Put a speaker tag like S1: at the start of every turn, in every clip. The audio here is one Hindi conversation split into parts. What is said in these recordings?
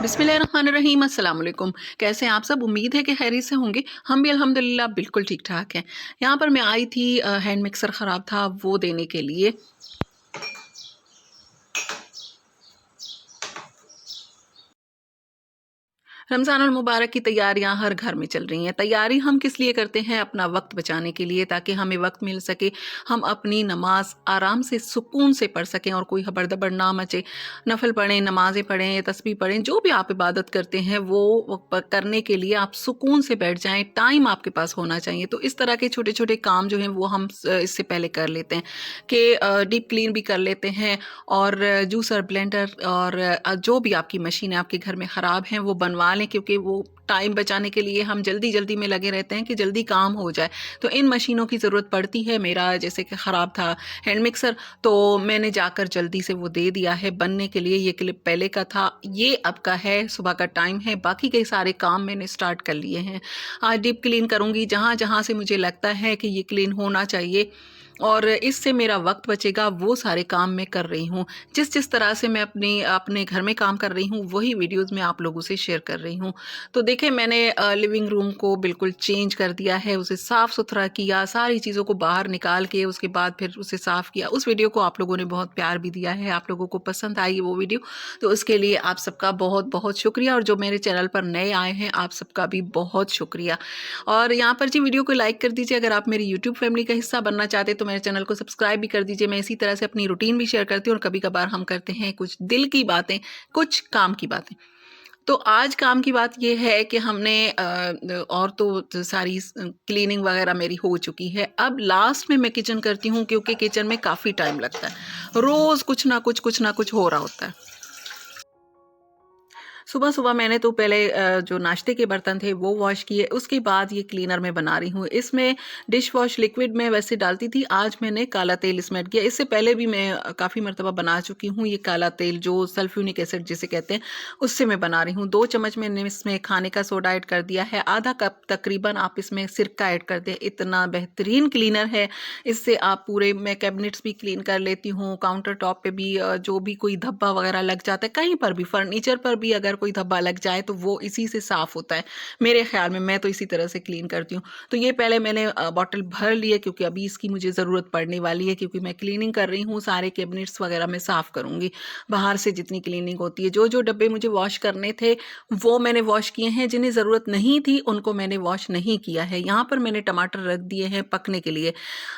S1: बिस्मिल्लाहिर्रहमानिर्रहीम, अस्सलाम वालेकुम। कैसे हैं आप सब? उम्मीद है कि खैरियत से होंगे। हम भी अल्हम्दुलिल्लाह बिल्कुल ठीक-ठाक हैं। यहाँ पर मैं आई थी, हैंड मिक्सर ख़राब था वो देने के लिए। रमज़ानुल मुबारक की तैयारियां हर घर में चल रही हैं। तैयारी हम किस लिए करते हैं? अपना वक्त बचाने के लिए, ताकि हमें वक्त मिल सके, हम अपनी नमाज आराम से सुकून से पढ़ सकें और कोई हबड़-दबड़ ना मचे। नफल पढ़ें, नमाज़ें पढ़ें, तस्बीह पढ़ें, जो भी आप इबादत करते हैं वो करने के लिए आप सुकून से बैठ जाएं। टाइम आपके पास होना चाहिए। तो इस तरह के छोटे-छोटे काम जो हैं वो हम इससे पहले कर लेते हैं कि डीप क्लीन भी कर लेते हैं, और जूसर, ब्लेंडर और जो भी आपकी मशीन आपके घर में ख़राब हैं वो बनवा लें, क्योंकि वो टाइम बचाने के लिए हम जल्दी-जल्दी में लगे रहते हैं कि जल्दी काम हो जाए। तो इन मशीनों की ज़रूरत पड़ती है। मेरा जैसे कि ख़राब था हैंड मिक्सर, तो मैंने जाकर जल्दी से वो दे दिया है बनने के लिए। ये क्लिप पहले का था, ये अब का है। सुबह का टाइम है, बाकी के सारे काम मैंने स्टार्ट कर लिए हैं। आज डीप क्लीन करूँगी जहाँ-जहाँ से मुझे लगता है कि ये क्लीन होना चाहिए और इससे मेरा वक्त बचेगा, वो सारे काम मैं कर रही हूँ। जिस-जिस तरह से मैं अपने घर में काम कर रही हूँ, वही वीडियोज़ मैं आप लोगों से शेयर कर रही हूँ। तो देखिए, मैंने लिविंग रूम को बिल्कुल चेंज कर दिया है, उसे साफ़-सुथरा किया, सारी चीज़ों को बाहर निकाल के उसके बाद फिर उसे साफ़ किया। उस वीडियो को आप लोगों ने बहुत प्यार भी दिया है, आप लोगों को पसंद आई वो वीडियो, तो उसके लिए आप सबका बहुत-बहुत शुक्रिया, और जो मेरे चैनल पर नए आए हैं, आप सबका भी बहुत शुक्रिया। और यहाँ पर जी वीडियो को लाइक कर दीजिए। अगर आप मेरी यूट्यूब फैमिली का हिस्सा बनना चाहते हैं तो मेरे चैनल को सब्सक्राइब भी कर दीजिए। मैं इसी तरह से अपनी रूटीन भी शेयर करती हूँ, और कभी-कभार हम करते हैं कुछ दिल की बातें, कुछ काम की बातें। तो आज काम की बात ये है कि हमने और तो सारी क्लीनिंग वगैरह मेरी हो चुकी है। अब लास्ट में मैं किचन करती हूँ, क्योंकि किचन में काफ़ी टाइम लगता है। रोज़ कुछ ना कुछ हो रहा होता है। सुबह-सुबह मैंने तो पहले जो नाश्ते के बर्तन थे वो वॉश किए, उसके बाद ये क्लीनर मैं बना रही हूँ। इसमें डिश वॉश लिक्विड मैं वैसे डालती थी, आज मैंने काला तेल इसमें ऐड किया। इससे पहले भी मैं काफ़ी मर्तबा बना चुकी हूँ ये काला तेल, जो सल्फ्यूरिक एसिड जिसे कहते हैं, उससे मैं बना रही हूँ। 2 चम्मच मैंने इसमें खाने का सोडा ऐड कर दिया है, आधा कप तकरीबन आप इसमें सिरका ऐड कर दें। इतना बेहतरीन क्लीनर है, इससे आप पूरे मैं कैबिनेट्स भी क्लीन कर लेती हूँ, काउंटर टॉप पे भी जो भी कोई धब्बा वगैरह लग जाता है, कहीं पर भी, फर्नीचर पर भी अगर कोई धब्बा लग जाए तो वो इसी से साफ़ होता है। मेरे ख़्याल में मैं तो इसी तरह से क्लीन करती हूँ। तो ये पहले मैंने बॉटल भर ली है, क्योंकि अभी इसकी मुझे ज़रूरत पड़ने वाली है, क्योंकि मैं क्लीनिंग कर रही हूँ, सारे कैबिनेट्स वगैरह मैं साफ़ करूँगी। बाहर से जितनी क्लीनिंग होती है, जो-जो डब्बे मुझे वॉश करने थे, वो मैंने वॉश किए हैं, जिन्हें ज़रूरत नहीं थी उनको मैंने वॉश नहीं किया है। यहाँ पर मैंने टमाटर रख दिए हैं पकने के लिए,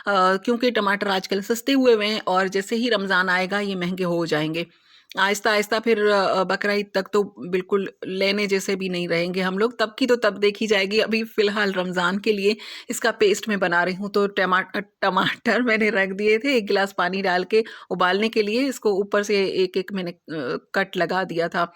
S1: क्योंकि टमाटर आजकल सस्ते हुए हुए हैं और जैसे ही रमज़ान आएगा ये महँगे हो जाएँगे। आहिस्ता-आहिस्ता फिर बकरा ईद तक तो बिल्कुल लेने जैसे भी नहीं रहेंगे हम लोग, तब की तो तब देखी जाएगी। अभी फ़िलहाल रमज़ान के लिए इसका पेस्ट मैं बना रही हूँ, तो टमाटर मैंने रख दिए थे 1 गिलास पानी डाल के उबालने के लिए। इसको ऊपर से एक-एक मैंने कट लगा दिया था।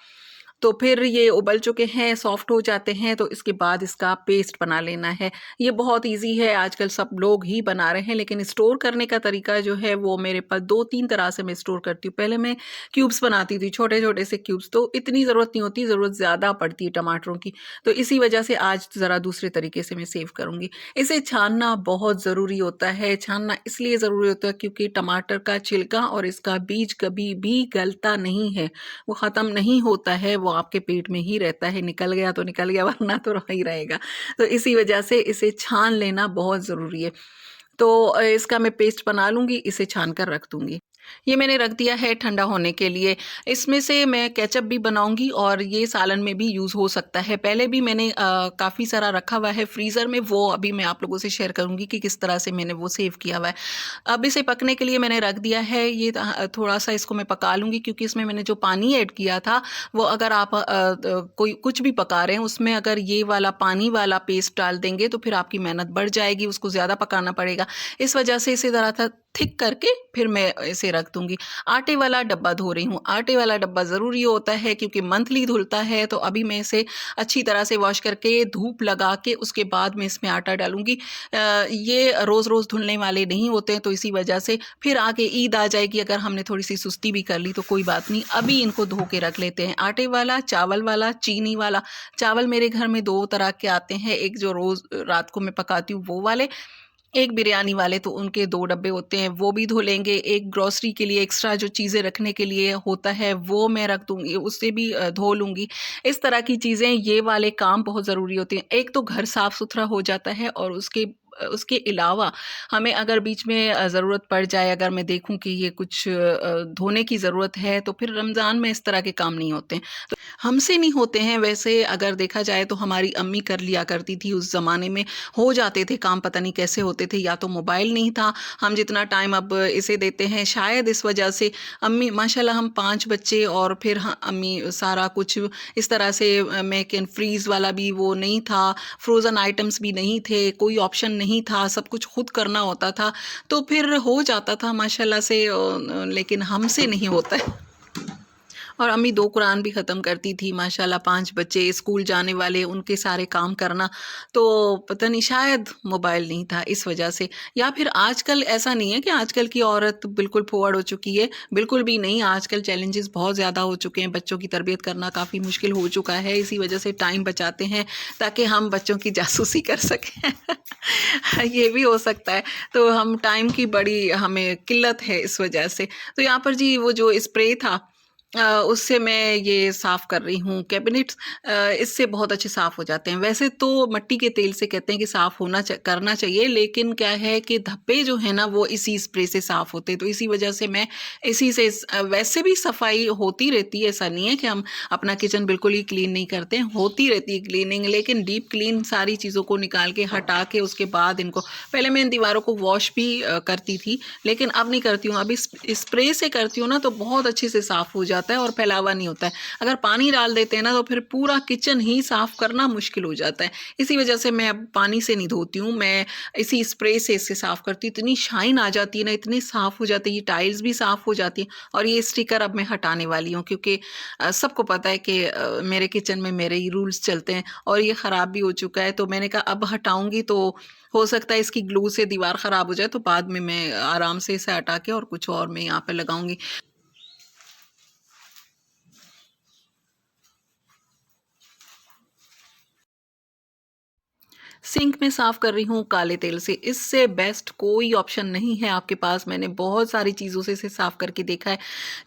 S1: तो फिर ये उबल चुके हैं, सॉफ्ट हो जाते हैं, तो इसके बाद इसका पेस्ट बना लेना है। ये बहुत ईज़ी है, आजकल सब लोग ही बना रहे हैं, लेकिन स्टोर करने का तरीका जो है वो मेरे पास 2-3 तरह से मैं स्टोर करती हूँ। पहले मैं क्यूब्स बनाती थी, छोटे-छोटे से क्यूब्स, तो इतनी ज़रूरत नहीं होती, ज़रूरत ज़्यादा पड़ती है टमाटरों की। तो इसी वजह से आज ज़रा दूसरे तरीके से मैं सेव करूँगी। इसे छानना बहुत ज़रूरी होता है, छानना इसलिए ज़रूरी होता है क्योंकि टमाटर का छिलका और इसका बीज कभी भी गलता नहीं है, वो ख़त्म नहीं होता है, वो आपके पेट में ही रहता है, निकल गया तो निकल गया, वरना तो रह ही रहेगा। तो इसी वजह से इसे छान लेना बहुत ज़रूरी है। तो इसका मैं पेस्ट बना लूँगी, इसे छान कर रख दूँगी। ये मैंने रख दिया है ठंडा होने के लिए। इसमें से मैं केचअप भी बनाऊँगी और ये सालन में भी यूज़ हो सकता है। पहले भी मैंने काफ़ी सारा रखा हुआ है फ्रीज़र में, वो अभी मैं आप लोगों से शेयर करूँगी कि किस तरह से मैंने वो सेव किया हुआ है। अब इसे पकने के लिए मैंने रख दिया है, ये थोड़ा-सा इसको मैं पका लूँगी, क्योंकि इसमें मैंने जो पानी ऐड किया था, वो अगर आप कोई कुछ भी पका रहे हैं, उसमें अगर ये वाला पानी वाला पेस्ट डाल देंगे, तो फिर आपकी मेहनत बढ़ जाएगी, उसको ज़्यादा पकाना पड़ेगा। इस वजह से इसे ज़रा-सा थिक करके फिर मैं इसे रख दूँगी। आटे वाला डब्बा धो रही हूँ, आटे वाला डब्बा ज़रूरी होता है, क्योंकि मंथली धुलता है, तो अभी मैं इसे अच्छी तरह से वॉश करके धूप लगा के उसके बाद मैं इसमें आटा डालूँगी। ये रोज़-रोज़ धुलने वाले नहीं होते हैं, तो इसी वजह से फिर आगे ईद आ जाएगी, अगर हमने थोड़ी-सी सुस्ती भी कर ली तो कोई बात नहीं, अभी इनको धो के रख लेते हैं। आटे वाला, चावल वाला, चीनी वाला। चावल मेरे घर में 2 तरह के आते हैं, एक जो रोज़ रात को मैं पकाती हूँ वो वाले, एक बिरयानी वाले तो उनके 2 डब्बे होते हैं, वो भी धो लेंगे। एक ग्रोसरी के लिए एक्स्ट्रा जो चीज़ें रखने के लिए होता है, वो मैं रख दूँगी, उसे भी धो लूँगी। इस तरह की चीज़ें, ये वाले काम बहुत ज़रूरी होते हैं। एक तो घर साफ़-सुथरा हो जाता है और उसके अलावा हमें अगर बीच में ज़रूरत पड़ जाए, अगर मैं देखूँ कि ये कुछ धोने की ज़रूरत है, तो फिर रमज़ान में इस तरह के काम नहीं होते हैं। तो हमसे नहीं होते हैं, वैसे अगर देखा जाए तो हमारी अम्मी कर लिया करती थी उस ज़माने में। हो जाते थे काम, पता नहीं कैसे होते थे, या तो मोबाइल नहीं था, हम जितना टाइम अब इसे देते हैं शायद इस वजह से। अम्मी माशाल्लाह, हम 5 बच्चे और फिर अम्मी सारा कुछ इस तरह से मेक एंड फ्रीज़ वाला भी वो नहीं था, फ्रोज़न आइटम्स भी नहीं थे, कोई ऑप्शन नहीं था, सब कुछ खुद करना होता था, तो फिर हो जाता था माशाल्लाह से, लेकिन हमसे नहीं होता है। और अम्मी 2 कुरान भी ख़त्म करती थी माशाल्लाह, 5 बच्चे स्कूल जाने वाले, उनके सारे काम करना, तो पता नहीं शायद मोबाइल नहीं था इस वजह से। या फिर आजकल ऐसा नहीं है कि आजकल की औरत बिल्कुल फॉरवर्ड हो चुकी है, बिल्कुल भी नहीं। आजकल चैलेंजेस बहुत ज़्यादा हो चुके हैं, बच्चों की तरबियत करना काफ़ी मुश्किल हो चुका है, इसी वजह से टाइम बचाते हैं ताकि हम बच्चों की जासूसी कर सकें। ये भी हो सकता है, तो हम टाइम की बड़ी हमें किल्लत है इस वजह से। तो यहाँ पर जी वो जो स्प्रे था, उससे मैं ये साफ़ कर रही हूँ कैबिनेट्स, इससे बहुत अच्छे साफ़ हो जाते हैं। वैसे तो मिट्टी के तेल से कहते हैं कि साफ़ करना चाहिए, लेकिन क्या है कि धब्बे जो हैं ना, वो इसी स्प्रे से साफ़ होते हैं, तो इसी वजह से मैं इसी से वैसे भी सफाई होती रहती है, ऐसा नहीं है कि हम अपना किचन बिल्कुल ही क्लीन नहीं करते हैं, होती रहती है क्लीनिंग, लेकिन डीप क्लीन सारी चीज़ों को निकाल के हटा के उसके बाद इनको, पहले मैं इन दीवारों को वॉश भी करती थी, लेकिन अब नहीं करती हूँ। अभी स्प्रे से करती हूँ ना, तो बहुत अच्छे से साफ़ हो जाता है और फैलावा नहीं होता है। अगर पानी डाल देते हैं ना, तो फिर पूरा किचन ही साफ़ करना मुश्किल हो जाता है। इसी वजह से मैं अब पानी से नहीं धोती हूँ, मैं इसी स्प्रे से इसे साफ़ करती हूँ। इतनी शाइन आ जाती है ना, इतनी साफ़ हो जाती है, ये टाइल्स भी साफ़ हो जाती है। और ये स्टिकर अब मैं हटाने वाली हूँ, क्योंकि सबको पता है कि मेरे किचन में मेरे ही रूल्स चलते हैं और ये ख़राब भी हो चुका है, तो मैंने कहा अब हटाऊँगी तो हो सकता है इसकी ग्लू से दीवार ख़राब हो जाए, तो बाद में मैं आराम से इसे हटा के और कुछ और मैं यहाँ पे लगाऊँगी। सिंक में साफ़ कर रही हूँ काले तेल से, इससे बेस्ट कोई ऑप्शन नहीं है आपके पास। मैंने बहुत सारी चीज़ों से इसे साफ़ करके देखा है।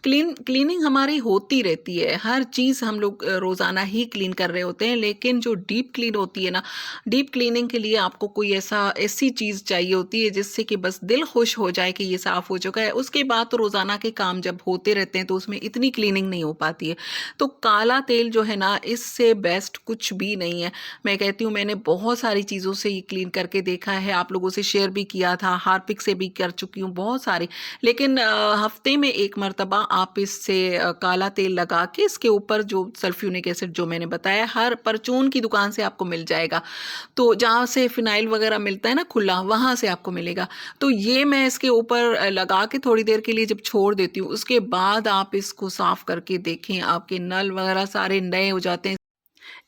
S1: क्लीनिंग हमारी होती रहती है, हर चीज़ हम लोग रोज़ाना ही क्लीन कर रहे होते हैं, लेकिन जो डीप क्लीन होती है ना, डीप क्लीनिंग के लिए आपको कोई ऐसी चीज़ चाहिए होती है जिससे कि बस दिल खुश हो जाए कि ये साफ़ हो चुका है। उसके बाद तो रोज़ाना के काम जब होते रहते हैं, तो उसमें इतनी क्लीनिंग नहीं हो पाती है। तो काला तेल जो है ना, इससे बेस्ट कुछ भी नहीं है। मैं कहती हूँ, मैंने बहुत सारी चीज़ों से ये क्लीन करके देखा है, आप लोगों से शेयर भी किया था, हार्पिक से भी कर चुकी हूँ बहुत सारी। लेकिन हफ्ते में 1 मर्तबा आप इससे काला तेल लगा के इसके ऊपर जो सल्फ्यूरिक एसिड जो मैंने बताया, हर परचून की दुकान से आपको मिल जाएगा। तो जहाँ से फिनाइल वगैरह मिलता है ना खुला, वहाँ से आपको मिलेगा। तो ये मैं इसके ऊपर लगा के थोड़ी देर के लिए जब छोड़ देती हूँ, उसके बाद आप इसको साफ़ करके देखें, आपके नल वगैरह सारे नए हो जाते हैं।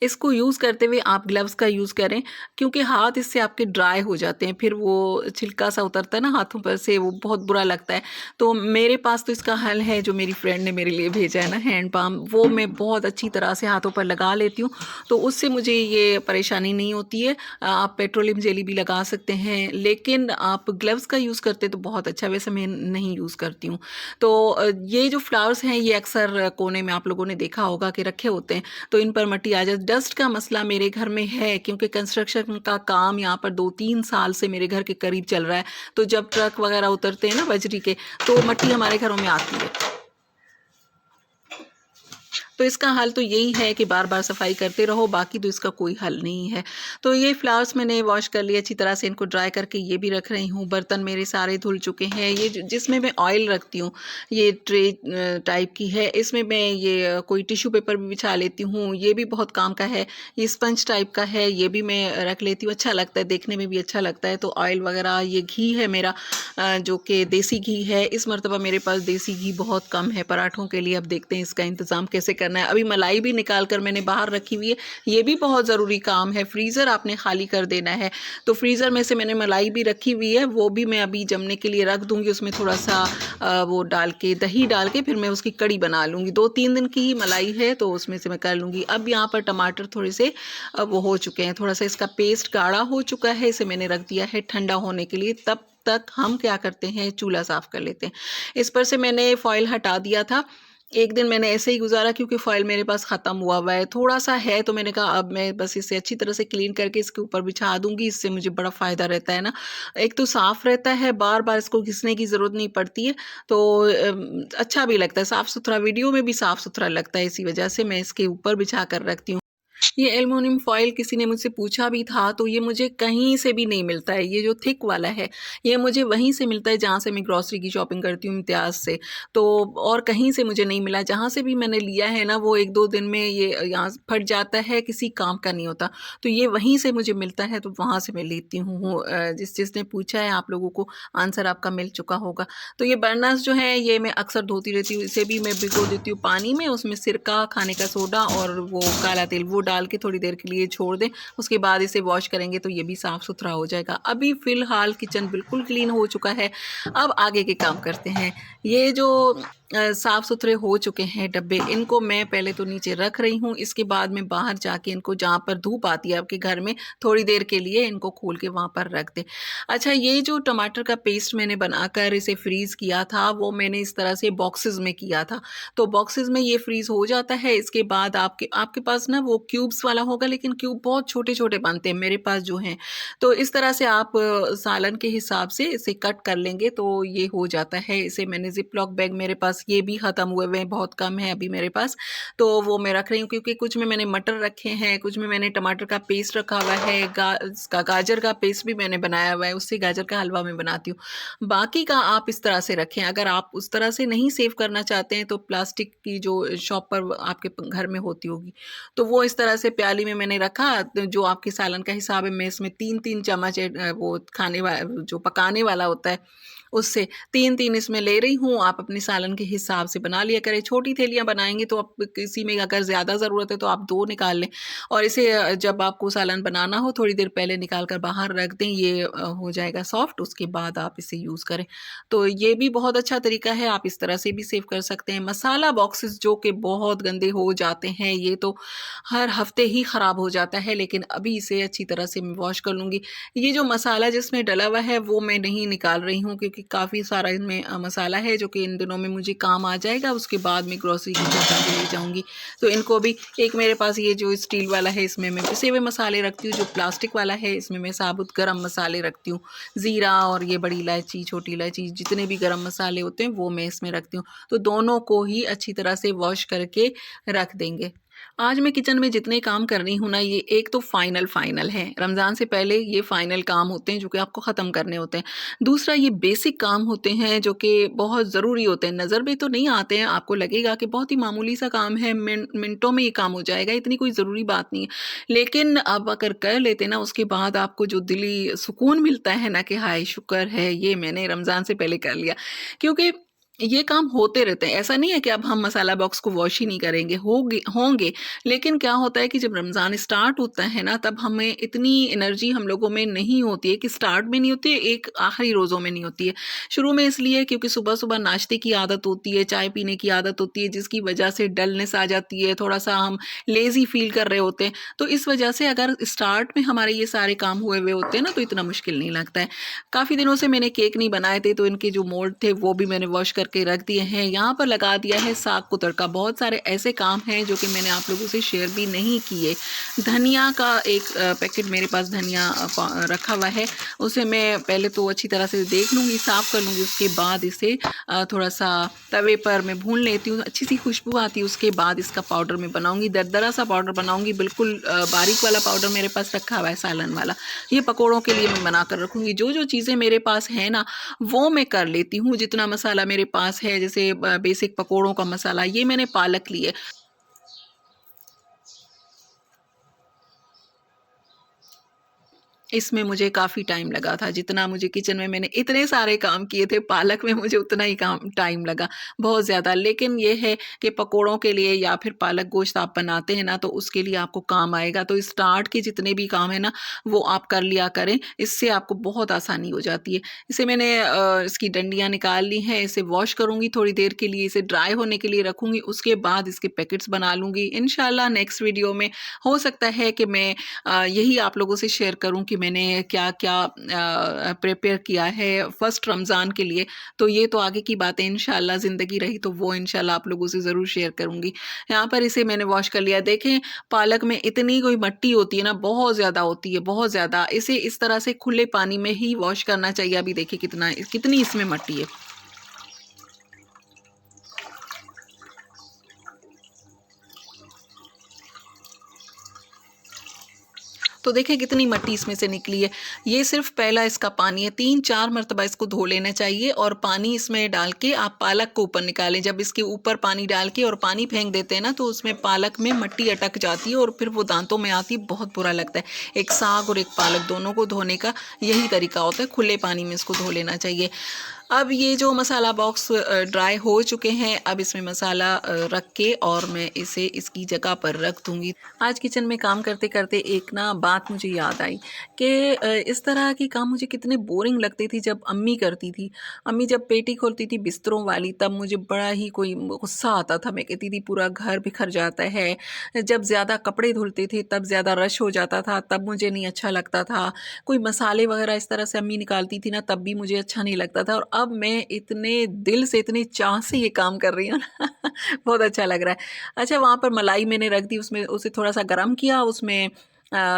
S1: इसको यूज़ करते हुए आप ग्लव्स का यूज़ करें, क्योंकि हाथ इससे आपके ड्राई हो जाते हैं, फिर वो छिलका सा उतरता है ना हाथों पर से, वो बहुत बुरा लगता है। तो मेरे पास तो इसका हल है, जो मेरी फ्रेंड ने मेरे लिए भेजा है ना हैंड पाम, वो मैं बहुत अच्छी तरह से हाथों पर लगा लेती हूँ, तो उससे मुझे ये परेशानी नहीं होती है। आप पेट्रोलियम जेली भी लगा सकते हैं, लेकिन आप ग्लव्स का यूज़ करते तो बहुत अच्छा, वैसे मैं नहीं यूज़ करती हूँ। तो ये जो फ्लावर्स हैं, ये अक्सर कोने में आप लोगों ने देखा होगा कि रखे होते हैं, तो इन पर मिट्टी आ जाती। डस्ट का मसला मेरे घर में है, क्योंकि कंस्ट्रक्शन का काम यहाँ पर 2-3 साल से मेरे घर के करीब चल रहा है, तो जब ट्रक वगैरह उतरते हैं ना बजरी के, तो मिट्टी हमारे घरों में आती है। तो इसका हल तो यही है कि बार-बार सफाई करते रहो, बाकी तो इसका कोई हल नहीं है। तो ये फ्लावर्स मैंने वॉश कर लिए अच्छी तरह से, इनको ड्राई करके ये भी रख रही हूँ। बर्तन मेरे सारे धुल चुके हैं। ये जिसमें मैं ऑयल रखती हूँ, ये ट्रे टाइप की है, इसमें मैं ये कोई टिश्यू पेपर भी बिछा लेती हूँ, ये भी बहुत काम का है। ये स्पंज टाइप का है, ये भी मैं रख लेती हूँ, अच्छा लगता है, देखने में भी अच्छा लगता है। तो ऑयल वगैरह, ये घी है मेरा, जो कि देसी घी है। इस मर्तबा मेरे पास देसी घी बहुत कम है पराठों के लिए, अब देखते हैं इसका इंतज़ाम कैसे करना है। अभी मलाई भी निकाल कर मैंने बाहर रखी हुई है, ये भी बहुत ज़रूरी काम है। फ्रीज़र आपने खाली कर देना है, तो फ्रीज़र में से मैंने मलाई भी रखी हुई है, वो भी मैं अभी जमने के लिए रख दूँगी। उसमें थोड़ा-सा वो डाल के, दही डाल के फिर मैं उसकी कढ़ी बना लूँगी। 2-3 दिन की ही मलाई है, तो उसमें से मैं कर लूँगी। अब यहाँ पर टमाटर थोड़े से वो हो चुके हैं, थोड़ा-सा इसका पेस्ट गाढ़ा हो चुका है, इसे मैंने रख दिया है ठंडा होने के लिए। तब तक हम क्या करते हैं, चूल्हा साफ़ कर लेते हैं। इस पर से मैंने फ़ॉइल हटा दिया था। एक दिन मैंने ऐसे ही गुज़ारा क्योंकि फ़ॉइल मेरे पास ख़त्म हुआ हुआ है, थोड़ा-सा है, तो मैंने कहा अब मैं बस इसे अच्छी तरह से क्लीन करके इसके ऊपर बिछा दूँगी, इससे मुझे बड़ा फ़ायदा रहता है ना। एक तो साफ़ रहता है, बार-बार इसको घिसने की ज़रूरत नहीं पड़ती है, तो अच्छा भी लगता है, साफ़-सुथरा, वीडियो में भी साफ़-सुथरा लगता है, इसी वजह से मैं इसके ऊपर बिछा कर रखती हूँ। ये एल्युमिनियम फॉइल किसी ने मुझसे पूछा भी था, तो ये मुझे कहीं से भी नहीं मिलता है। ये जो थिक वाला है, ये मुझे वहीं से मिलता है जहाँ से मैं ग्रॉसरी की शॉपिंग करती हूँ, इम्तियाज़ से। तो और कहीं से मुझे नहीं मिला। जहाँ से भी मैंने लिया है ना, वो 1-2 दिन में ये यहाँ फट जाता है, किसी काम का नहीं होता। तो ये वहीं से मुझे मिलता है, तो वहाँ से मैं लेती हूँ। जिसने पूछा है, आप लोगों को आंसर आपका मिल चुका होगा। तो ये बर्नर्स जो हैं, ये मैं अक्सर धोती रहती हूँ। इसे भी मैं भिगो देती हूँ पानी में, उसमें सिरका, खाने का सोडा और वो काला तेल, वो डाल के थोड़ी देर के लिए छोड़ दें। उसके बाद इसे वॉश करेंगे तो ये भी साफ़-सुथरा हो जाएगा। अभी फ़िलहाल किचन बिल्कुल क्लीन हो चुका है। अब आगे के काम करते हैं। ये जो साफ़-सुथरे हो चुके हैं डब्बे, इनको मैं पहले तो नीचे रख रही हूँ, इसके बाद मैं बाहर जाके इनको, जहाँ पर धूप आती है आपके घर में, थोड़ी देर के लिए इनको खोल के वहाँ पर रख दें। अच्छा, ये जो टमाटर का पेस्ट मैंने बनाकर इसे फ्रीज़ किया था, वो मैंने इस तरह से बॉक्सेज़ में किया था। तो बॉक्सेज़ में ये फ्रीज़ हो जाता है। इसके बाद आपके आपके पास ना वो क्यूब्स वाला होगा, लेकिन क्यूब बहुत छोटे-छोटे बनते हैं, मेरे पास जो हैं। तो इस तरह से आप सालन के हिसाब से इसे कट कर लेंगे, तो ये हो जाता है। इसे मैंने ज़िप-लॉक बैग, मेरे पास ये भी ख़त्म हुए हुए हैं, बहुत कम है अभी मेरे पास, तो वो मैं रख रही हूँ क्योंकि कुछ में मैंने मटर रखे हैं, कुछ में मैंने टमाटर का पेस्ट रखा हुआ है, इसका गाजर का पेस्ट भी मैंने बनाया हुआ है, उससे गाजर का हलवा मैं बनाती हूँ। बाकी का आप इस तरह से रखें। अगर आप उस तरह से नहीं सेव करना चाहते हैं, तो प्लास्टिक की जो शॉप पर आपके घर में होती होगी, तो वो इस तरह से प्याली में मैंने रखा, तो जो आपके सालन का हिसाब है, मैं इसमें 3-3 चम्मच वो खाने वा जो पकाने वाला होता है, उससे 3-3 इसमें ले रही हूँ। आप अपने सालन के हिसाब से बना लिया करें। छोटी थैलियाँ बनाएँगे तो आप किसी में अगर ज़्यादा ज़रूरत है तो आप 2 निकाल लें, और इसे जब आपको सालन बनाना हो, थोड़ी देर पहले निकाल कर बाहर रख दें, ये हो जाएगा सॉफ्ट, उसके बाद आप इसे यूज़ करें। तो ये भी बहुत अच्छा तरीका है, आप इस तरह से भी सेव कर सकते हैं। मसाला बॉक्सेस जो कि बहुत गंदे हो जाते हैं, ये तो हर हफ्ते ही ख़राब हो जाता है, लेकिन अभी इसे अच्छी तरह से मैं वॉश कर लूँगी। ये जो मसाला जिसमें डला हुआ है, वो मैं नहीं निकाल रही हूँ क्योंकि काफ़ी सारा इसमें मसाला है जो कि इन दिनों में मुझे काम आ जाएगा, उसके बाद मैं ग्रोसरी की शॉपिंग के लिए जाऊँगी। तो इनको भी, एक मेरे पास ये जो स्टील वाला है, इसमें मैं पिसे हुए मसाले रखती हूँ, जो प्लास्टिक वाला है इसमें मैं साबुत गरम मसाले रखती हूँ। ज़ीरा और ये बड़ी इलायची, छोटी इलायची, जितने भी गरम मसाले होते हैं वो मैं इसमें रखती हूँ। तो दोनों को ही अच्छी तरह से वॉश करके रख देंगे। आज मैं किचन में जितने काम कर रही हूँ ना, ये एक तो फाइनल है। रमज़ान से पहले ये फाइनल काम होते हैं जो कि आपको ख़त्म करने होते हैं। दूसरा, ये बेसिक काम होते हैं जो कि बहुत ज़रूरी होते हैं। नज़र में तो नहीं आते हैं, आपको लगेगा कि बहुत ही मामूली सा काम है, मिनटों में ये काम हो जाएगा, इतनी कोई ज़रूरी बात नहीं है। लेकिन आप अगर कर लेते ना, उसके बाद आपको जो दिली सुकून मिलता है ना कि हाय शुक्र है, ये मैंने रमज़ान से पहले कर लिया। क्योंकि ये काम होते रहते हैं। ऐसा नहीं है कि अब हम मसाला बॉक्स को वॉश ही नहीं करेंगे, होंगे। लेकिन क्या होता है कि जब रमज़ान स्टार्ट होता है ना, तब हमें इतनी एनर्जी हम लोगों में नहीं होती है, कि स्टार्ट में नहीं होती है, एक आखिरी रोज़ों में नहीं होती है। शुरू में इसलिए क्योंकि सुबह-सुबह नाश्ते की आदत होती है, चाय पीने की आदत होती है, जिसकी वजह से डलनेस आ जाती है, थोड़ा-सा हम लेज़ी फ़ील कर रहे होते हैं। तो इस वजह से अगर स्टार्ट में हमारे ये सारे काम हुए हुए होते हैं ना, तो इतना मुश्किल नहीं लगता है। काफ़ी दिनों से मैंने केक नहीं बनाए थे, तो इनके जो मोल्ड थे वो भी मैंने वॉश करके रख दिए हैं। यहाँ पर लगा दिया है साग को तड़का। बहुत सारे ऐसे काम हैं जो कि मैंने आप लोगों से शेयर भी नहीं किए। धनिया का एक पैकेट मेरे पास धनिया रखा हुआ है, उसे मैं पहले तो अच्छी तरह से देख लूँगी, साफ़ कर लूँगी, उसके बाद इसे थोड़ा-सा तवे पर मैं भून लेती हूँ, अच्छी सी खुशबू आती है, उसके बाद इसका पाउडर मैं बनाऊँगी, दरदरा सा पाउडर बनाऊँगी, बिल्कुल बारीक वाला पाउडर मेरे पास रखा हुआ है सालन वाला। ये पकौड़ों के लिए मैं बना कर रखूँगी। जो-जो चीज़ें मेरे पास हैं ना, वो मैं कर लेती हूँ। जितना मसाला मेरे पास है, जैसे बेसिक पकौड़ों का मसाला, ये मैंने पालक ली है। इसमें मुझे काफ़ी टाइम लगा था, जितना मुझे किचन में मैंने इतने सारे काम किए थे, पालक में मुझे उतना ही काम टाइम लगा, बहुत ज़्यादा। लेकिन ये है कि पकोड़ों के लिए या फिर पालक गोश्त आप बनाते हैं ना, तो उसके लिए आपको काम आएगा। तो स्टार्ट के जितने भी काम हैं ना, वो आप कर लिया करें, इससे आपको बहुत आसानी हो जाती है। इसे मैंने इसकी डंडियाँ निकाल ली हैं, इसे वॉश करूँगी थोड़ी देर के लिए, इसे ड्राई होने के लिए रखूँगी, उसके बाद इसके पैकेट्स बना लूँगी। इंशाल्लाह नेक्स्ट वीडियो में हो सकता है कि मैं यही आप लोगों से शेयर करूं कि मैंने क्या-क्या प्रिपेयर किया है फर्स्ट रमज़ान के लिए। तो ये तो आगे की बात है, इंशाल्लाह ज़िंदगी रही तो वो इंशाल्लाह आप लोगों से ज़रूर शेयर करूँगी। यहाँ पर इसे मैंने वॉश कर लिया। देखें, पालक में इतनी कोई मिट्टी होती है ना, बहुत ज़्यादा होती है, बहुत ज़्यादा। इसे इस तरह से खुले पानी में ही वॉश करना चाहिए। अभी देखिए कितनी इसमें मिट्टी है। तो देखिए कितनी मिट्टी इसमें से निकली है। ये सिर्फ़ पहला इसका पानी है, 3-4 मर्तबा इसको धो लेना चाहिए और पानी इसमें डाल के आप पालक को ऊपर निकालें। जब इसके ऊपर पानी डाल के और पानी फेंक देते हैं ना, तो उसमें पालक में मिट्टी अटक जाती है और फिर वो दांतों में आती है, बहुत बुरा लगता है। एक साग और एक पालक दोनों को धोने का यही तरीका होता है, खुले पानी में इसको धो लेना चाहिए। अब ये जो मसाला बॉक्स ड्राई हो चुके हैं, अब इसमें मसाला रख के और मैं इसे इसकी जगह पर रख दूँगी। आज किचन में काम करते-करते एक ना बात मुझे याद आई कि इस तरह के काम मुझे कितने बोरिंग लगते थे जब अम्मी करती थी। अम्मी जब पेटी खोलती थी बिस्तरों वाली, तब मुझे बड़ा ही कोई गुस्सा आता था। मैं कहती थी पूरा घर बिखर जाता है। जब ज़्यादा कपड़े धुलते थे तब ज़्यादा रश हो जाता था, तब मुझे नहीं अच्छा लगता था। कोई मसाले वगैरह इस तरह से अम्मी निकालती थी ना, तब भी मुझे अच्छा नहीं लगता था। और अब मैं इतने दिल से, इतनी चाह से ये काम कर रही हूँ ना बहुत अच्छा लग रहा है। अच्छा, वहाँ पर मलाई मैंने रख दी, उसमें उसे थोड़ा-सा गरम किया, उसमें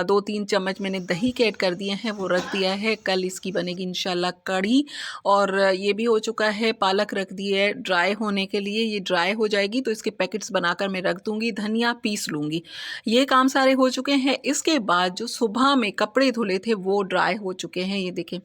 S1: 2-3 चम्मच मैंने दही के ऐड कर दिए हैं, वो रख दिया है। कल इसकी बनेगी इंशाल्लाह कढ़ी। और ये भी हो चुका है, पालक रख दी है ड्राई होने के लिए। ये ड्राई हो जाएगी तो इसके पैकेट्स बनाकर मैं रख दूँगी, धनिया पीस लूँगी। ये काम सारे हो चुके हैं। इसके बाद जो सुबह में कपड़े धुले थे वो ड्राई हो चुके हैं, ये देखें।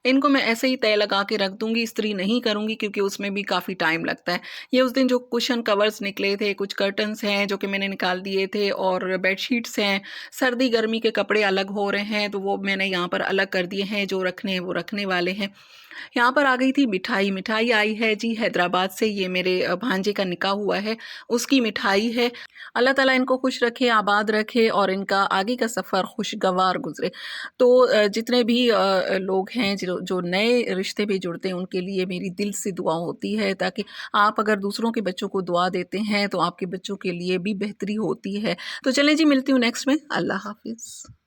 S1: इनको मैं ऐसे ही तय लगा के रख दूँगी, इस्त्री नहीं करूँगी क्योंकि उसमें भी काफ़ी टाइम लगता है। ये उस दिन जो कुशन कवर्स निकले थे, कुछ कर्टन्स हैं जो कि मैंने निकाल दिए थे और बेडशीट्स हैं, सर्दी-गर्मी के कपड़े अलग हो रहे हैं तो वो मैंने यहाँ पर अलग कर दिए हैं, जो रखने हैं वो रखने वाले हैं। यहाँ पर आ गई थी मिठाई, मिठाई आई है जी हैदराबाद से, ये मेरे भांजे का निकाह हुआ है, उसकी मिठाई है। अल्लाह ताला इनको खुश रखे, आबाद रखे और इनका आगे का सफ़र खुशगवार गुज़रे। तो जितने भी लोग हैं जो नए रिश्ते में जुड़ते हैं, उनके लिए मेरी दिल से दुआ होती है ताकि आप अगर दूसरों के बच्चों को दुआ देते हैं, तो आपके बच्चों के लिए भी बेहतरी होती है। तो चलें जी, मिलती हूँ नेक्स्ट में। अल्लाह हाफ़िज़।